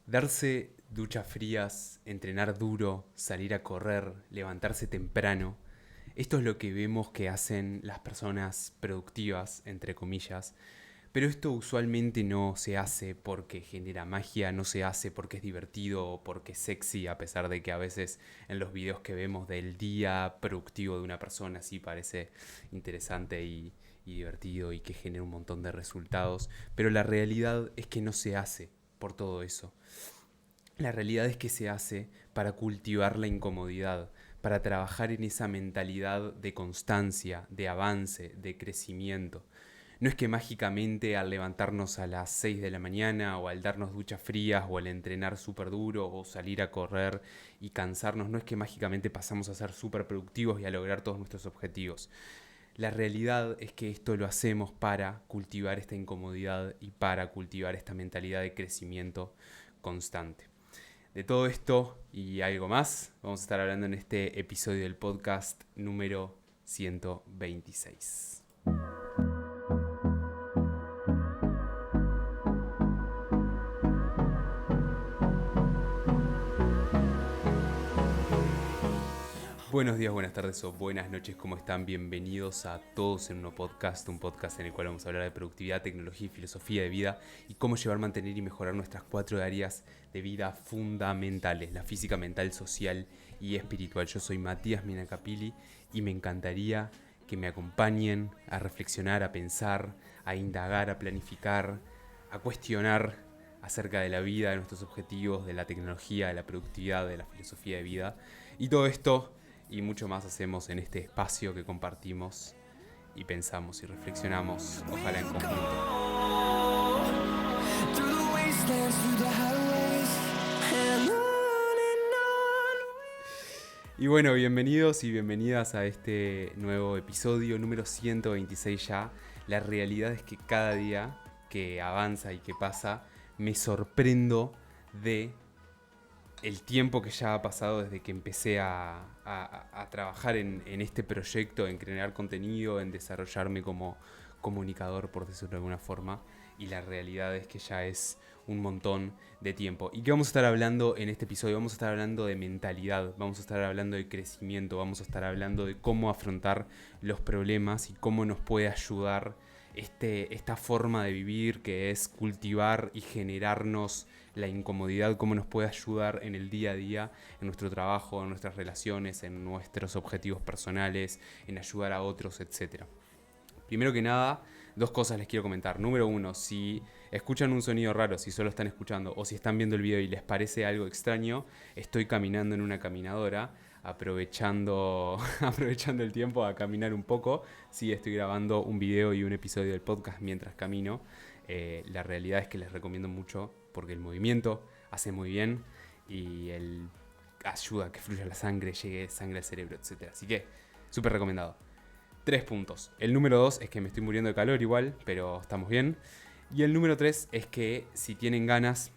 Darse duchas frías, entrenar duro, salir a correr, levantarse temprano. Esto es lo que vemos que hacen las personas productivas, entre comillas. Pero esto usualmente no se hace porque genera magia, no se hace porque es divertido o porque es sexy, a pesar de que a veces en los videos que vemos del día productivo de una persona sí parece interesante y divertido y que genera un montón de resultados. Pero la realidad es que no se hace por todo eso. La realidad es que se hace para cultivar la incomodidad, para trabajar en esa mentalidad de constancia, de avance, de crecimiento. No es que mágicamente al levantarnos a las 6 de la mañana o al darnos duchas frías o al entrenar súper duro o salir a correr y cansarnos, no es que mágicamente pasamos a ser súper productivos y a lograr todos nuestros objetivos. La realidad es que esto lo hacemos para cultivar esta incomodidad y para cultivar esta mentalidad de crecimiento constante. De todo esto y algo más, vamos a estar hablando en este episodio del podcast número 126. Buenos días, buenas tardes o buenas noches, ¿cómo están? Bienvenidos a todos en un podcast en el cual vamos a hablar de productividad, tecnología y filosofía de vida y cómo llevar, mantener y mejorar nuestras 4 áreas de vida fundamentales, la física, mental, social y espiritual. Yo soy Matías Minacapili y me encantaría que me acompañen a reflexionar, a pensar, a indagar, a planificar, a cuestionar acerca de la vida, de nuestros objetivos, de la tecnología, de la productividad, de la filosofía de vida y todo esto y mucho más hacemos en este espacio que compartimos y pensamos y reflexionamos, ojalá en conjunto. Y bueno, bienvenidos y bienvenidas a este nuevo episodio número 126 ya. La realidad es que cada día que avanza y que pasa me sorprendo de el tiempo que ya ha pasado desde que empecé a trabajar en este proyecto, en crear contenido, en desarrollarme como comunicador, por decirlo de alguna forma. Y la realidad es que ya es un montón de tiempo. ¿Y qué vamos a estar hablando en este episodio? Vamos a estar hablando de mentalidad, vamos a estar hablando de crecimiento, vamos a estar hablando de cómo afrontar los problemas y cómo nos puede ayudar esta forma de vivir que es cultivar y generarnos la incomodidad, cómo nos puede ayudar en el día a día, en nuestro trabajo, en nuestras relaciones, en nuestros objetivos personales, en ayudar a otros, etc. Primero que nada, dos cosas les quiero comentar. Número uno, si escuchan un sonido raro, si solo están escuchando o si están viendo el video y les parece algo extraño, estoy caminando en una caminadora, aprovechando el tiempo a caminar un poco. Sí, estoy grabando un video y un episodio del podcast mientras camino. La realidad es que les recomiendo mucho porque el movimiento hace muy bien y ayuda a que fluya la sangre, llegue sangre al cerebro, etc. Así que, súper recomendado. 3 puntos. El número 2 es que me estoy muriendo de calor igual, pero estamos bien. Y el número 3 es que si tienen ganas,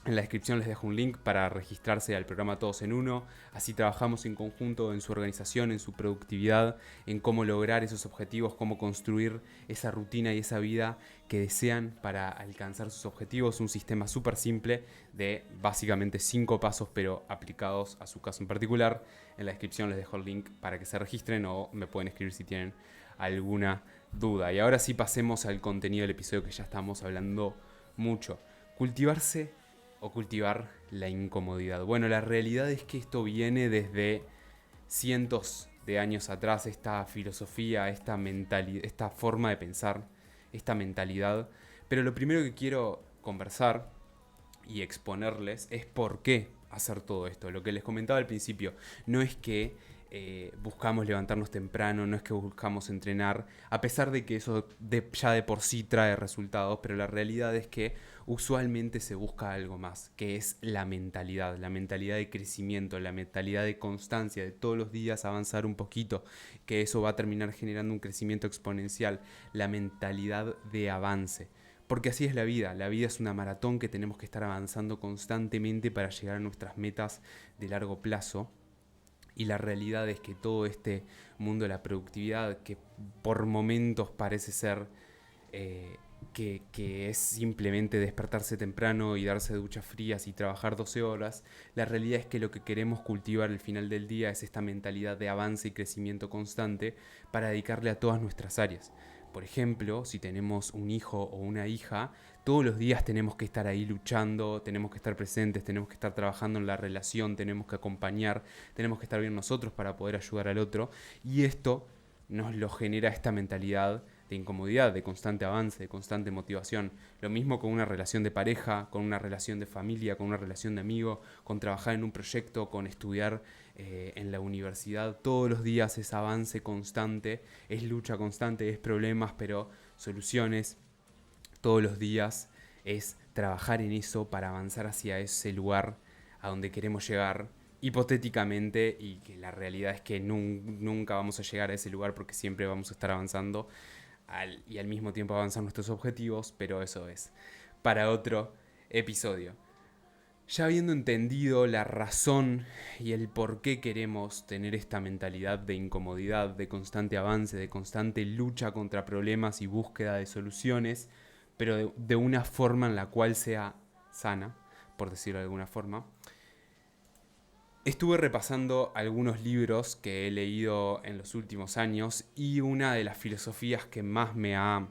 en la descripción les dejo un link para registrarse al programa Todos en Uno. Así trabajamos en conjunto en su organización, en su productividad, en cómo lograr esos objetivos, cómo construir esa rutina y esa vida que desean para alcanzar sus objetivos. Un sistema súper simple de básicamente 5 pasos, pero aplicados a su caso en particular. En la descripción les dejo el link para que se registren o me pueden escribir si tienen alguna duda. Y ahora sí pasemos al contenido del episodio que ya estamos hablando mucho. Cultivarse o cultivar la incomodidad. Bueno, la realidad es que esto viene desde cientos de años atrás, esta filosofía, esta mentalidad, esta forma de pensar, esta mentalidad. Pero lo primero que quiero conversar y exponerles es por qué hacer todo esto. Lo que les comentaba al principio, no es que buscamos levantarnos temprano, no es que buscamos entrenar, a pesar de que eso ya de por sí trae resultados, pero la realidad es que usualmente se busca algo más, que es la mentalidad de crecimiento, la mentalidad de constancia, de todos los días avanzar un poquito, que eso va a terminar generando un crecimiento exponencial, la mentalidad de avance. Porque así es la vida es una maratón que tenemos que estar avanzando constantemente para llegar a nuestras metas de largo plazo. Y la realidad es que todo mundo de la productividad, que por momentos parece ser que es simplemente despertarse temprano y darse duchas frías y trabajar 12 horas, la realidad es que lo que queremos cultivar al final del día es esta mentalidad de avance y crecimiento constante para dedicarle a todas nuestras áreas. Por ejemplo, si tenemos un hijo o una hija, todos los días tenemos que estar ahí luchando, tenemos que estar presentes, tenemos que estar trabajando en la relación, tenemos que acompañar, tenemos que estar bien nosotros para poder ayudar al otro, y esto nos lo genera esta mentalidad de incomodidad, de constante avance, de constante motivación. Lo mismo con una relación de pareja, con una relación de familia, con una relación de amigo, con trabajar en un proyecto, con estudiar en la universidad. Todos los días es avance constante, es lucha constante, es problemas, pero soluciones. Todos los días es trabajar en eso para avanzar hacia ese lugar a donde queremos llegar hipotéticamente, y que la realidad es que nunca vamos a llegar a ese lugar porque siempre vamos a estar avanzando y al mismo tiempo avanzar nuestros objetivos, pero eso es para otro episodio. Ya habiendo entendido la razón y el por qué queremos tener esta mentalidad de incomodidad, de constante avance, de constante lucha contra problemas y búsqueda de soluciones, pero de una forma en la cual sea sana, por decirlo de alguna forma, estuve repasando algunos libros que he leído en los últimos años, y una de las filosofías que más me ha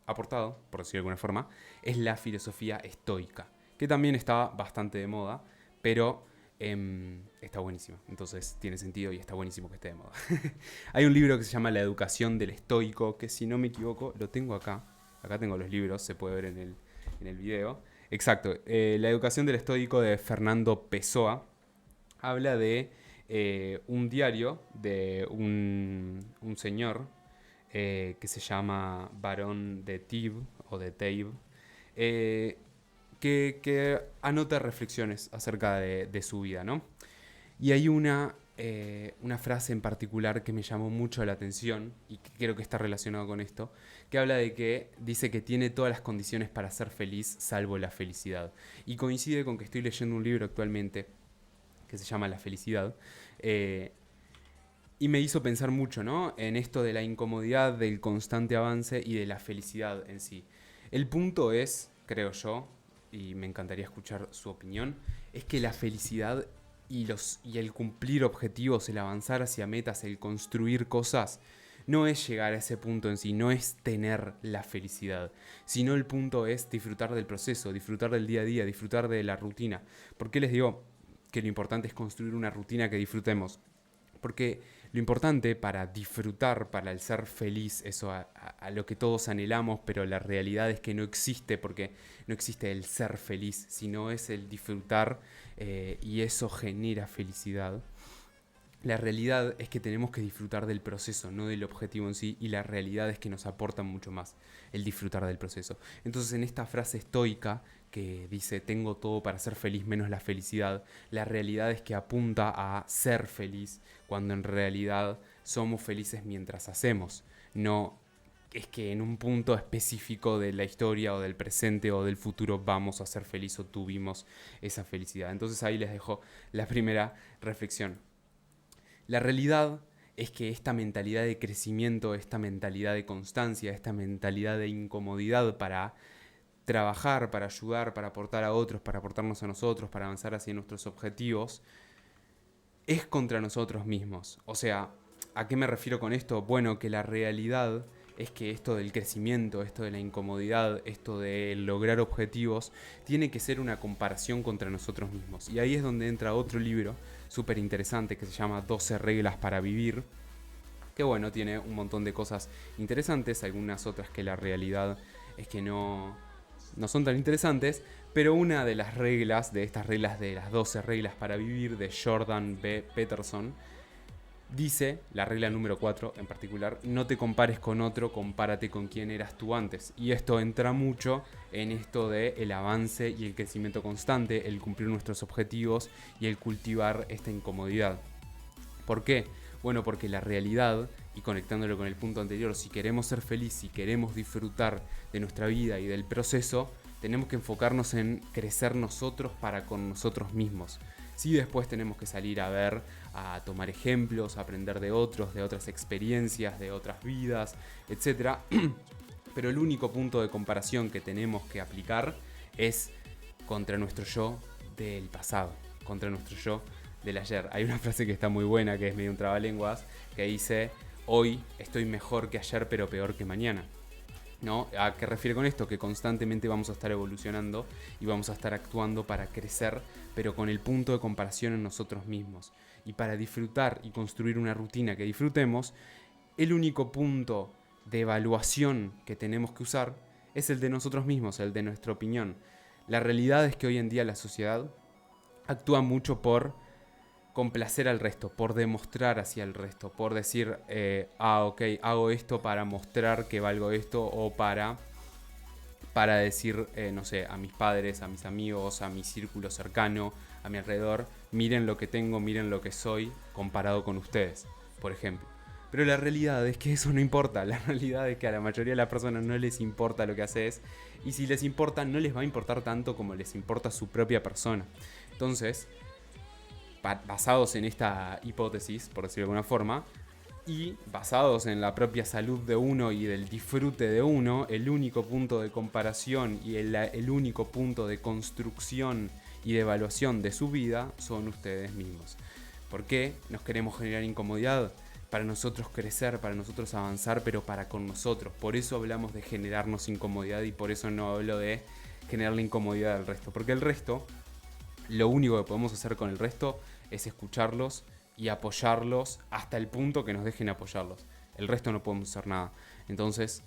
aportado, por decirlo de alguna forma, es la filosofía estoica, que también está bastante de moda, pero está buenísima. Entonces tiene sentido y está buenísimo que esté de moda. Hay un libro que se llama La educación del estoico, que si no me equivoco, lo tengo acá. Acá tengo los libros, se puede ver en el video. Exacto, La educación del estoico de Fernando Pessoa. Habla de un diario de un señor que se llama Barón de Thibes, o de Thebes, que anota reflexiones acerca de su vida, ¿no? Y hay una frase en particular que me llamó mucho la atención y que creo que está relacionado con esto, que habla de que dice que tiene todas las condiciones para ser feliz salvo la felicidad. Y coincide con que estoy leyendo un libro actualmente que se llama La felicidad, y me hizo pensar mucho, ¿no?, en esto de la incomodidad, del constante avance y de la felicidad en sí. El punto es, creo yo, y me encantaría escuchar su opinión, es que la felicidad y el cumplir objetivos, el avanzar hacia metas, el construir cosas, no es llegar a ese punto en sí, no es tener la felicidad, sino el punto es disfrutar del proceso, disfrutar del día a día, disfrutar de la rutina. ¿Por qué les digo que lo importante es construir una rutina que disfrutemos? Porque lo importante para disfrutar, para el ser feliz, eso a lo que todos anhelamos, pero la realidad es que no existe, porque no existe el ser feliz, sino es el disfrutar, y eso genera felicidad. La realidad es que tenemos que disfrutar del proceso, no del objetivo en sí, y la realidad es que nos aporta mucho más el disfrutar del proceso. Entonces, en esta frase estoica que dice tengo todo para ser feliz menos la felicidad, la realidad es que apunta a ser feliz, cuando en realidad somos felices mientras hacemos. No es que en un punto específico de la historia o del presente o del futuro vamos a ser felices o tuvimos esa felicidad. Entonces ahí les dejo la primera reflexión. La realidad es que esta mentalidad de crecimiento, esta mentalidad de constancia, esta mentalidad de incomodidad para trabajar, para ayudar, para aportar a otros, para aportarnos a nosotros, para avanzar hacia nuestros objetivos, es contra nosotros mismos. O sea, ¿a qué me refiero con esto? Bueno, que la realidad es que esto del crecimiento, esto de la incomodidad, esto de lograr objetivos, tiene que ser una comparación contra nosotros mismos. Y ahí es donde entra otro libro súper interesante que se llama 12 reglas para vivir, que bueno, tiene un montón de cosas interesantes, algunas otras que la realidad es que no son tan interesantes, pero una de las reglas, de estas reglas de las 12 reglas para vivir, de Jordan B. Peterson, dice, la regla número 4 en particular, no te compares con otro, compárate con quien eras tú antes. Y esto entra mucho en esto de el avance y el crecimiento constante, el cumplir nuestros objetivos y el cultivar esta incomodidad. ¿Por qué? Bueno, porque la realidad, y conectándolo con el punto anterior, si queremos ser felices, si queremos disfrutar de nuestra vida y del proceso, tenemos que enfocarnos en crecer nosotros para con nosotros mismos. Sí, después tenemos que salir a ver, a tomar ejemplos, a aprender de otros, de otras experiencias, de otras vidas, etc. Pero el único punto de comparación que tenemos que aplicar es contra nuestro yo del pasado, contra nuestro yo del ayer. Hay una frase que está muy buena, que es medio un trabalenguas, que dice: hoy estoy mejor que ayer pero peor que mañana. ¿No? ¿A qué refiere con esto? Que constantemente vamos a estar evolucionando y vamos a estar actuando para crecer, pero con el punto de comparación en nosotros mismos. Y para disfrutar y construir una rutina que disfrutemos, el único punto de evaluación que tenemos que usar es el de nosotros mismos, el de nuestra opinión. La realidad es que hoy en día la sociedad actúa mucho por complacer al resto, por demostrar hacia el resto, por decir, ok, hago esto para mostrar que valgo esto, o para decir, no sé, a mis padres, a mis amigos, a mi círculo cercano, a mi alrededor: miren lo que tengo, miren lo que soy comparado con ustedes, por ejemplo. Pero la realidad es que eso no importa. La realidad es que a la mayoría de las personas no les importa lo que haces, y si les importa, no les va a importar tanto como les importa su propia persona. Entonces, basados en esta hipótesis, por decirlo de alguna forma, y basados en la propia salud de uno y del disfrute de uno, el único punto de comparación y el único punto de construcción y de evaluación de su vida son ustedes mismos. ¿Por qué nos queremos generar incomodidad? Para nosotros crecer, para nosotros avanzar, pero para con nosotros. Por eso hablamos de generarnos incomodidad, y por eso no hablo de generarle incomodidad al resto. Porque el resto, lo único que podemos hacer con el resto es escucharlos y apoyarlos hasta el punto que nos dejen apoyarlos. El resto no podemos hacer nada. Entonces,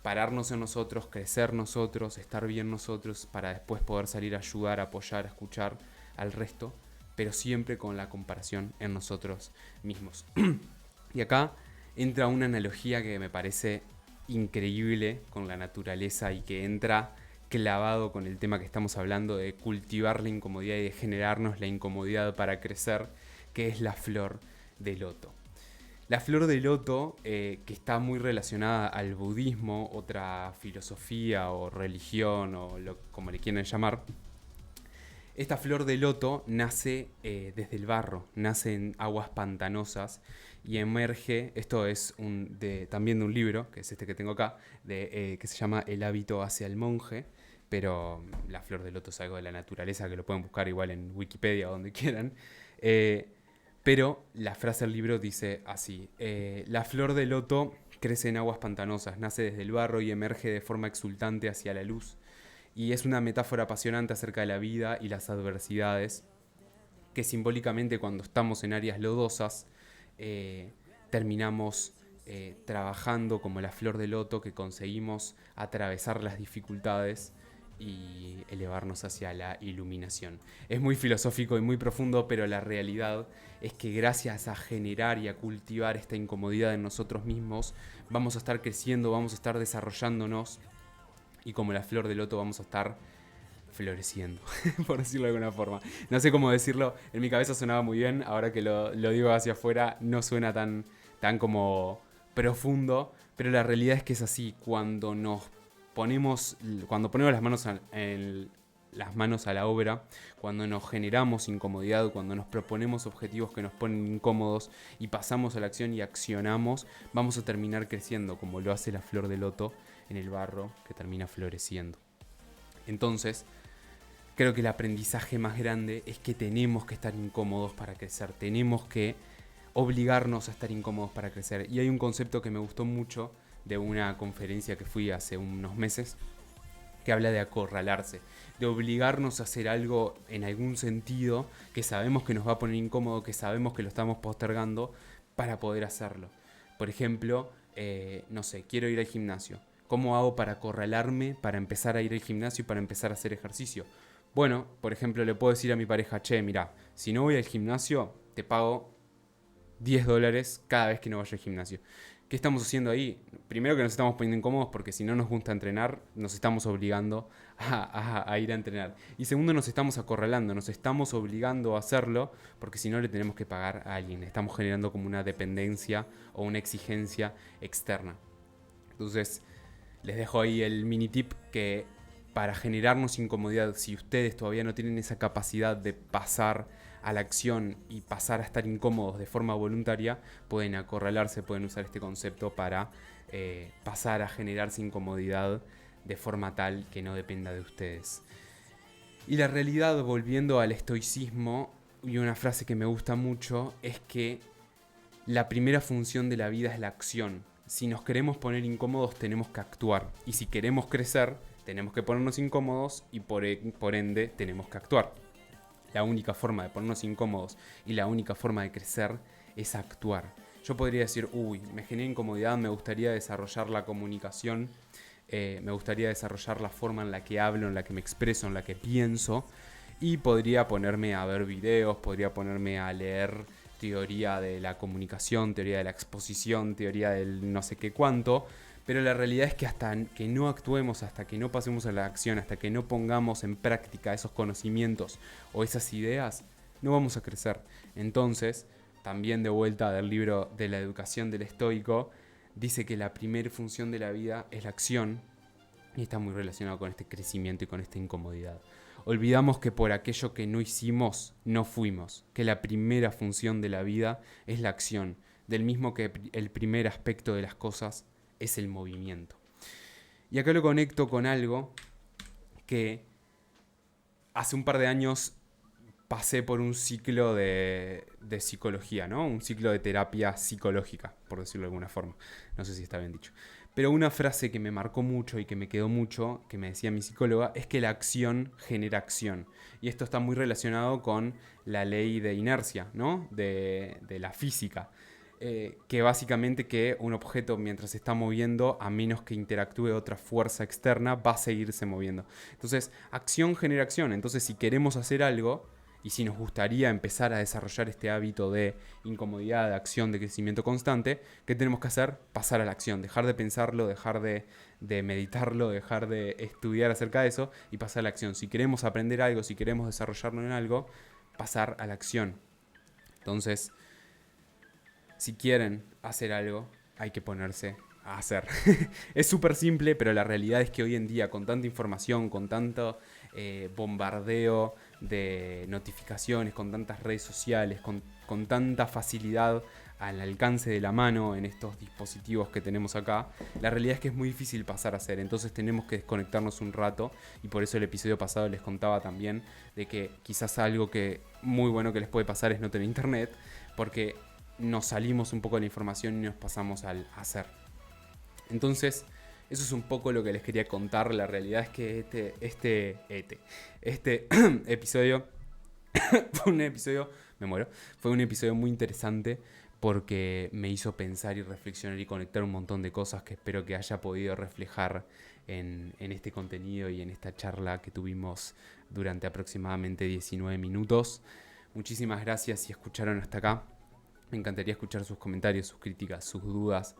pararnos en nosotros, crecer nosotros, estar bien nosotros, para después poder salir a ayudar, a apoyar, a escuchar al resto, pero siempre con la comparación en nosotros mismos. Y acá entra una analogía que me parece increíble con la naturaleza, y que entra clavado con el tema que estamos hablando de cultivar la incomodidad y de generarnos la incomodidad para crecer, que es la flor de loto. La flor de loto, que está muy relacionada al budismo, otra filosofía o religión, o como le quieran llamar. Esta flor de loto nace desde el barro, nace en aguas pantanosas y emerge. Esto es también de un libro, que es este que tengo acá, que se llama El hábito hacia el monje. Pero la flor de loto es algo de la naturaleza, que lo pueden buscar igual en Wikipedia o donde quieran. Pero la frase del libro dice así: la flor de loto crece en aguas pantanosas, nace desde el barro y emerge de forma exultante hacia la luz. Y es una metáfora apasionante acerca de la vida y las adversidades, que simbólicamente, cuando estamos en áreas lodosas, terminamos trabajando como la flor de loto, que conseguimos atravesar las dificultades y elevarnos hacia la iluminación. Es muy filosófico y muy profundo, pero la realidad es que gracias a generar y a cultivar esta incomodidad en nosotros mismos, vamos a estar creciendo, vamos a estar desarrollándonos, y como la flor de loto vamos a estar floreciendo, por decirlo de alguna forma. No sé cómo decirlo, en mi cabeza sonaba muy bien, ahora que lo digo hacia afuera no suena tan como profundo, pero la realidad es que es así. Cuando ponemos las manos a la obra, cuando nos generamos incomodidad, cuando nos proponemos objetivos que nos ponen incómodos y pasamos a la acción y accionamos, vamos a terminar creciendo, como lo hace la flor de loto en el barro, que termina floreciendo. Entonces, creo que el aprendizaje más grande es que tenemos que estar incómodos para crecer, tenemos que obligarnos a estar incómodos para crecer. Y hay un concepto que me gustó mucho de una conferencia que fui hace unos meses, que habla de acorralarse, de obligarnos a hacer algo en algún sentido que sabemos que nos va a poner incómodo, que sabemos que lo estamos postergando, para poder hacerlo. Por ejemplo, no sé, quiero ir al gimnasio. ¿Cómo hago para acorralarme para empezar a ir al gimnasio y para empezar a hacer ejercicio? Bueno, por ejemplo, le puedo decir a mi pareja: che, mira, si no voy al gimnasio, te pago $10 cada vez que no vaya al gimnasio. ¿Qué estamos haciendo ahí? Primero, que nos estamos poniendo incómodos, porque si no nos gusta entrenar, nos estamos obligando a ir a entrenar. Y segundo, nos estamos acorralando, nos estamos obligando a hacerlo, porque si no le tenemos que pagar a alguien. Estamos generando como una dependencia o una exigencia externa. Entonces, les dejo ahí el mini tip, que para generarnos incomodidad, si ustedes todavía no tienen esa capacidad de pasar a la acción y pasar a estar incómodos de forma voluntaria, pueden acorralarse, pueden usar este concepto para pasar a generarse incomodidad de forma tal que no dependa de ustedes. Y la realidad, volviendo al estoicismo, y una frase que me gusta mucho, es que la primera función de la vida es la acción. Si nos queremos poner incómodos, tenemos que actuar. Y si queremos crecer, tenemos que ponernos incómodos y por ende tenemos que actuar. La única forma de ponernos incómodos y la única forma de crecer es actuar. Yo podría decir, me genera incomodidad, me gustaría desarrollar la comunicación, me gustaría desarrollar la forma en la que hablo, en la que me expreso, en la que pienso, y podría ponerme a ver videos, podría ponerme a leer teoría de la comunicación, teoría de la exposición, teoría del no sé qué cuánto, pero la realidad es que hasta que no actuemos, hasta que no pasemos a la acción, hasta que no pongamos en práctica esos conocimientos o esas ideas, no vamos a crecer. Entonces, también de vuelta del libro de la educación del estoico, dice que la primera función de la vida es la acción, y está muy relacionado con este crecimiento y con esta incomodidad. Olvidamos que por aquello que no hicimos, no fuimos, que la primera función de la vida es la acción, del mismo que el primer aspecto de las cosas es el movimiento. Y acá lo conecto con algo que hace un par de años pasé por un ciclo de psicología, ¿no? Un ciclo de terapia psicológica, por decirlo de alguna forma. No sé si está bien dicho. Pero una frase que me marcó mucho y que me quedó mucho, que me decía mi psicóloga, es que la acción genera acción. Y esto está muy relacionado con la ley de inercia, ¿no? De la física. Que básicamente que un objeto mientras se está moviendo, a menos que interactúe otra fuerza externa, va a seguirse moviendo. Entonces, acción genera acción. Entonces, si queremos hacer algo, y si nos gustaría empezar a desarrollar este hábito de incomodidad, de acción, de crecimiento constante, ¿qué tenemos que hacer? Pasar a la acción, dejar de pensarlo, dejar de meditarlo, dejar de estudiar acerca de eso y pasar a la acción. Si queremos aprender algo, si queremos desarrollarlo en algo, pasar a la acción. Entonces, si quieren hacer algo, hay que ponerse a hacer. Es súper simple, pero la realidad es que hoy en día, con tanta información, con tanto bombardeo de notificaciones, con tantas redes sociales, con tanta facilidad al alcance de la mano en estos dispositivos que tenemos acá, la realidad es que es muy difícil pasar a hacer. Entonces tenemos que desconectarnos un rato, y por eso el episodio pasado les contaba también de que quizás algo que muy bueno que les puede pasar es no tener internet, porque nos salimos un poco de la información y nos pasamos al hacer. Entonces, eso es un poco lo que les quería contar. La realidad es que este episodio fue un episodio muy interesante porque me hizo pensar y reflexionar y conectar un montón de cosas que espero que haya podido reflejar en este contenido y en esta charla que tuvimos durante aproximadamente 19 minutos. Muchísimas gracias si escucharon hasta acá. Me encantaría escuchar sus comentarios, sus críticas, sus dudas.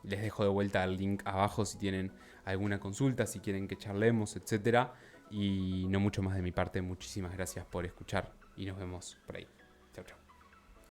Les dejo de vuelta el link abajo si tienen alguna consulta, si quieren que charlemos, etc. Y no mucho más de mi parte. Muchísimas gracias por escuchar y nos vemos por ahí. Chau, chau.